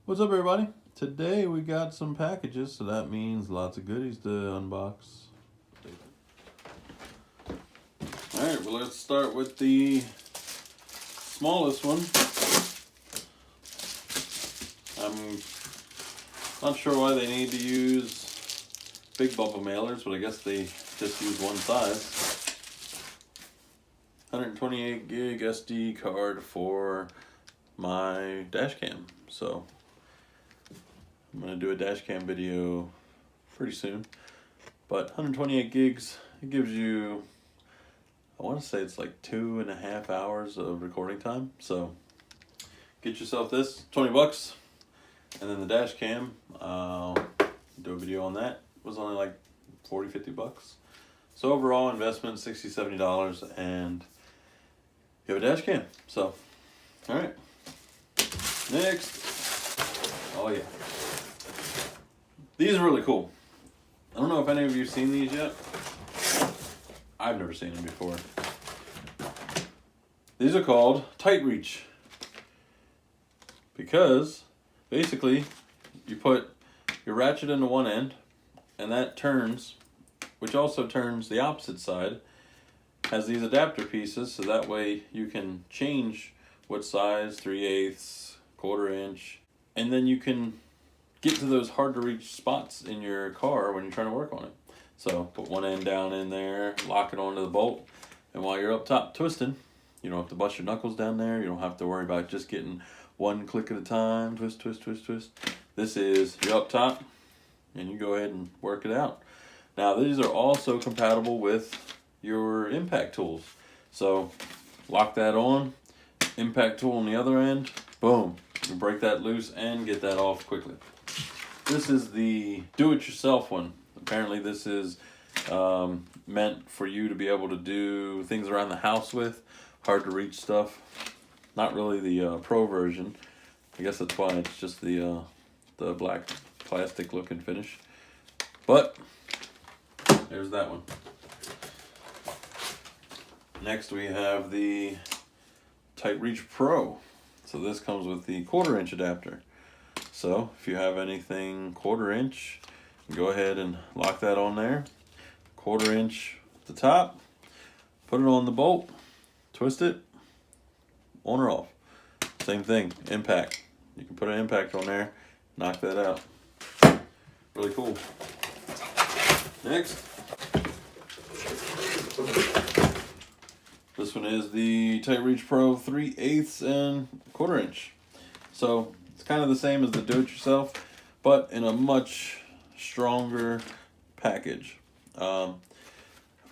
What's up, everybody? Today we got some packages, so that means lots of goodies to unbox. Alright, well, let's start with the smallest one. I'm not sure why they need to use big bubble mailers, but I guess they just use one size. 128 gig SD card for my dash cam. So I'm going to do a dash cam video pretty soon. But 128 gigs, it gives you, I want to say it's like 2.5 hours of recording time. So get yourself this, 20 bucks. And then the dash cam, do a video on that. It was only like 40, 50 bucks. So overall investment, $60, $70, and you have a dash cam. So, all right. Next. Oh yeah. These are really cool. I don't know if any of you have seen these yet. I've never seen them before. These are called Tite Reach. Because basically you put your ratchet into one end and that turns, which also turns the opposite side, has these adapter pieces, so that way you can change what size, 3/8, 1/4 inch, and then you can get to those hard to reach spots in your car when you're trying to work on it. So put one end down in there, lock it onto the bolt, and while you're up top twisting, you don't have to bust your knuckles down there. You don't have to worry about just getting one click at a time, twist, twist, twist, twist. This is, you're up top, and you go ahead and work it out. Now these are also compatible with your impact tools. So lock that on, impact tool on the other end, boom, you break that loose and get that off quickly. This is the do-it-yourself one. Apparently this is meant for you to be able to do things around the house with, hard to reach stuff. Not really the pro version. I guess that's why it's just the black plastic looking finish. But there's that one. Next we have the Tite Reach Pro. So this comes with the 1/4 inch adapter. So if you have anything 1/4 inch, go ahead and lock that on there. 1/4 inch at the top, put it on the bolt, twist it, on or off. Same thing, impact. You can put an impact on there, knock that out. Really cool. Next. This one is the Tite Reach Pro 3/8 and 1/4 inch. So it's kind of the same as the do-it-yourself, but in a much stronger package. I've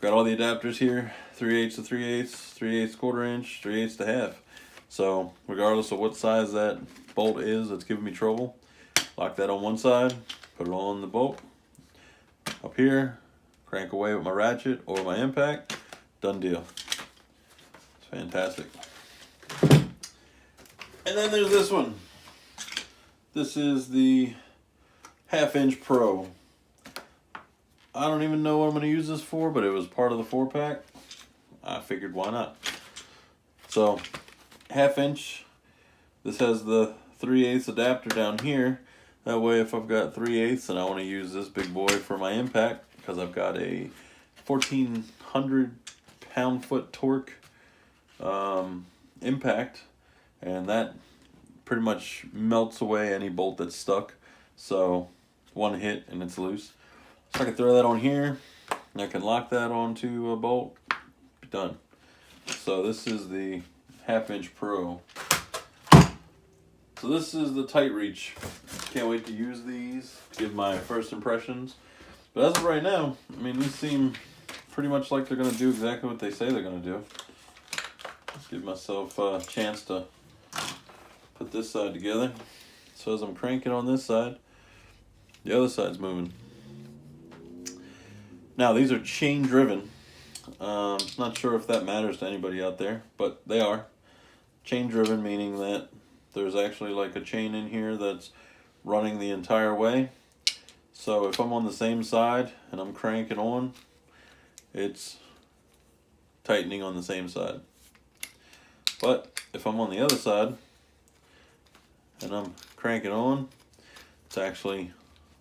got all the adapters here, 3/8 to 3/8, 3/8 1/4 inch, 3/8 to half. So regardless of what size that bolt is that's giving me trouble, lock that on one side, put it on the bolt. Up here, crank away with my ratchet or my impact, done deal. It's fantastic. And then there's this one. This is the 1/2 inch Pro. I don't even know what I'm going to use this for, but it was part of the 4-pack. I figured why not. So 1/2 inch. This has the 3/8 adapter down here. That way if I've got 3/8 and I want to use this big boy for my impact, because I've got a 1,400 pound-foot torque impact, and that pretty much melts away any bolt that's stuck. So one hit and it's loose. So I can throw that on here, and I can lock that onto a bolt. Done. So this is the 1/2 inch Pro. So this is the Tite Reach. Can't wait to use these, give my first impressions. But as of right now, I mean, these seem pretty much like they're going to do exactly what they say they're going to do. Let's give myself a chance to put this side together. So as I'm cranking on this side, the other side's moving. Now these are chain driven. Not sure if that matters to anybody out there, but they are. Chain driven meaning that there's actually like a chain in here that's running the entire way. So if I'm on the same side and I'm cranking on, it's tightening on the same side. But if I'm on the other side, and I'm cranking on, it's actually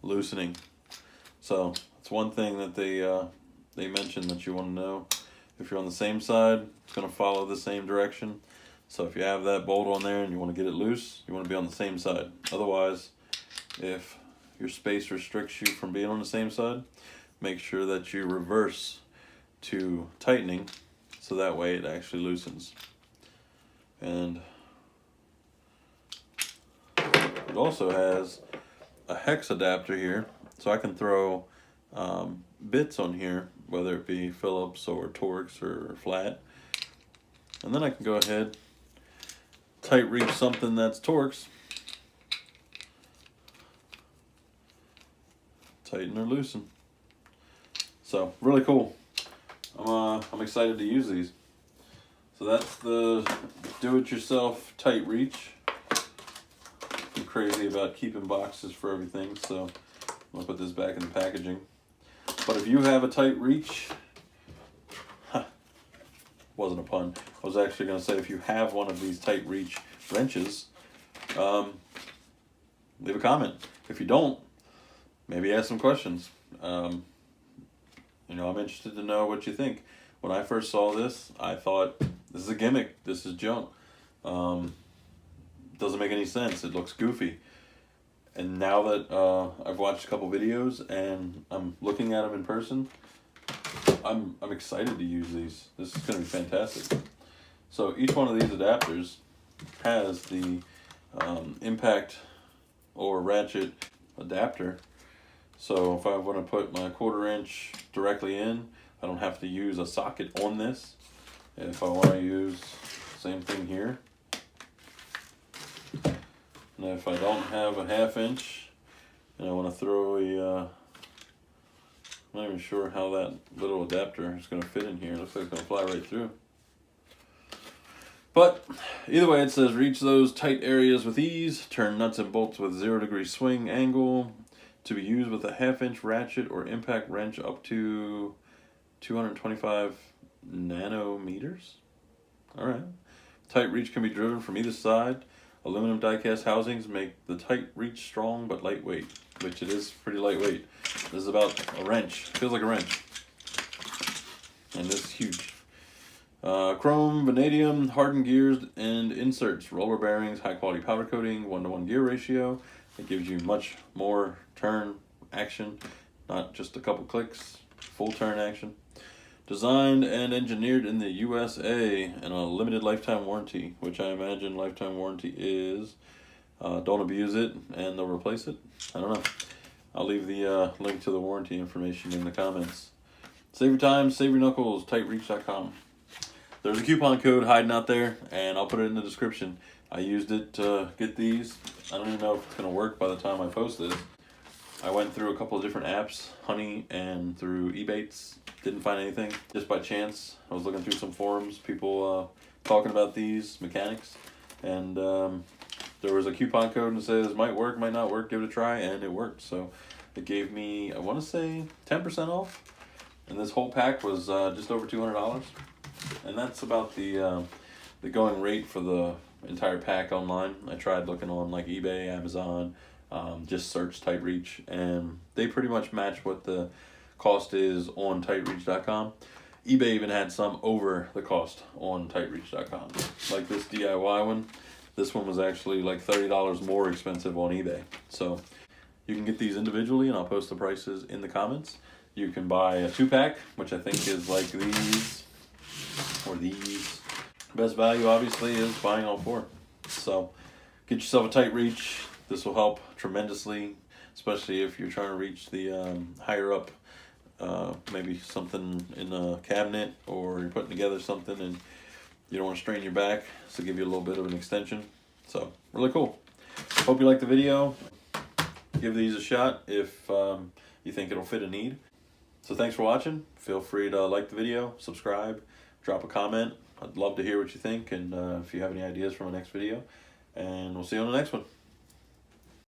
loosening. So it's one thing that they mentioned that you want to know. If you're on the same side, it's going to follow the same direction. So if you have that bolt on there and you want to get it loose, you want to be on the same side. Otherwise, if your space restricts you from being on the same side, make sure that you reverse to tightening, so that way it actually loosens. And it also has a hex adapter here, so I can throw bits on here, whether it be Phillips or Torx or flat, and then I can go ahead, tight reach something that's Torx, tighten or loosen. So really cool. I'm excited to use these. So that's the do-it-yourself tight reach. I'm crazy about keeping boxes for everything, so I'm gonna put this back in the packaging. But if you have a tight reach, wasn't a pun. I was actually gonna say if you have one of these tight reach wrenches, leave a comment. If you don't, maybe ask some questions. You know, I'm interested to know what you think. When I first saw this, I thought, this is a gimmick, this is junk. Doesn't make any sense, it looks goofy. And now that I've watched a couple videos and I'm looking at them in person, I'm excited to use these. This is going to be fantastic. So each one of these adapters has the impact or ratchet adapter. So if I want to put my 1/4 inch directly in, I don't have to use a socket on this. And if I want to use same thing here. Now if I don't have a 1/2 inch and I want to throw a, I'm not even sure how that little adapter is going to fit in here. It looks like it's going to fly right through. But either way, it says reach those tight areas with ease, turn nuts and bolts with 0° swing angle, to be used with a 1/2 inch ratchet or impact wrench up to 225 nanometers. All right. Tight reach can be driven from either side. Aluminum die-cast housings make the tight reach strong but lightweight, which it is pretty lightweight. This is about a wrench. Feels like a wrench. And this is huge. Chrome, vanadium, hardened gears and inserts, roller bearings, high quality powder coating, 1:1 gear ratio. It gives you much more turn action, not just a couple clicks, full turn action. Designed and engineered in the USA and a limited lifetime warranty, which I imagine lifetime warranty is don't abuse it and they'll replace it. I don't know. I'll leave the link to the warranty information in the comments. Save your time, save your knuckles, tightreach.com. There's a coupon code hiding out there, and I'll put it in the description. I used it to get these. I don't even know if it's going to work by the time I post this. I went through a couple of different apps, Honey and through Ebates. Didn't find anything. Just by chance, I was looking through some forums, people talking about these mechanics, and there was a coupon code that says might work, might not work, give it a try, and it worked. So it gave me, I want to say, 10% off, and this whole pack was just over $200, and that's about the going rate for the entire pack online. I tried looking on like eBay, Amazon, just search tight reach, and they pretty much match what the cost is on tightreach.com. eBay even had some over the cost on tightreach.com. Like this DIY one, this one was actually like $30 more expensive on eBay. So you can get these individually, and I'll post the prices in the comments. You can buy a 2-pack, which I think is like these or these. Best value obviously is buying all 4. So get yourself a tight reach. This will help tremendously, especially if you're trying to reach the higher up, maybe something in a cabinet, or you're putting together something and you don't want to strain your back, so give you a little bit of an extension. So really cool. Hope you liked the video. Give these a shot if you think it'll fit a need. So thanks for watching. Feel free to like the video, subscribe, drop a comment. I'd love to hear what you think, and if you have any ideas for my next video. And we'll see you on the next one.